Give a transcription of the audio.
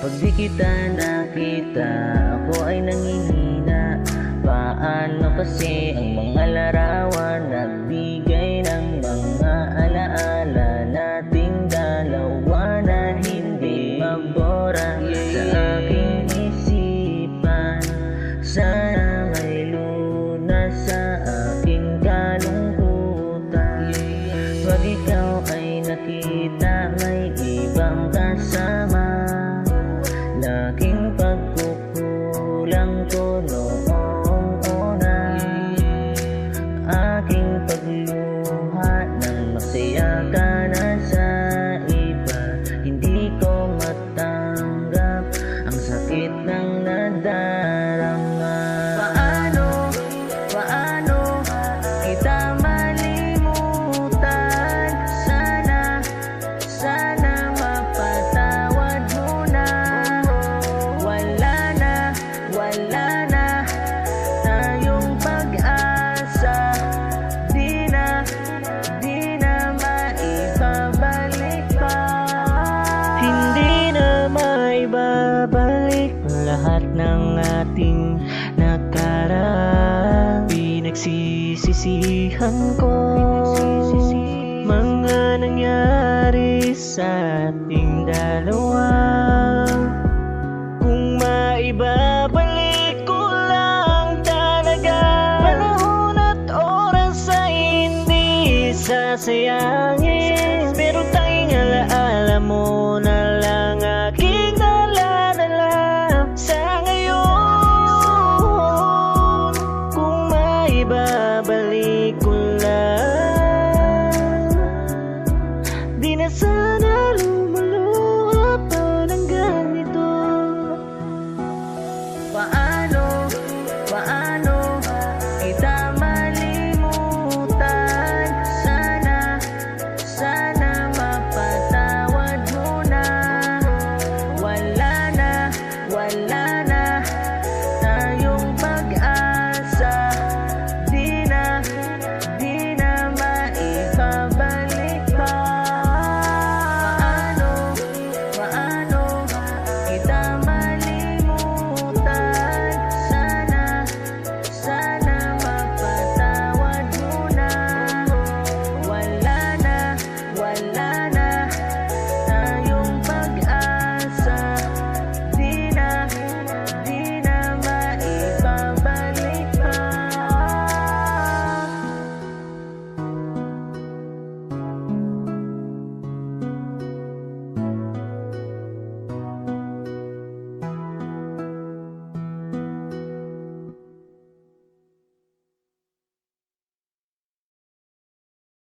Pag di kita nakita, ako ay nangihina. Paano kasi ang mga larawan nagbigay ng mga alaala nating dalawa na hindi mabora sa aking isipan. Sana may lunas sa aking kalungkutan. Pag ikaw ay nakita may ibang kasama, laking pagkukulang ko noong una. Aking pagluha nang masaya ka na sa iba. Hindi ko matanggap ang sakit ng nadarama. Paano kita malimutan? Sana mapatawad mo na. Wala na tayong pag-asa. Di na maibabalik pa. Hindi na maibabalik lahat ng ating nakaraan. Pinagsisisihan ko mga nangyari sa ating dalawa. Kung maibabalik ko lang talaga panahon at oras ay hindi sasayangin. Pero tanging alaala mo na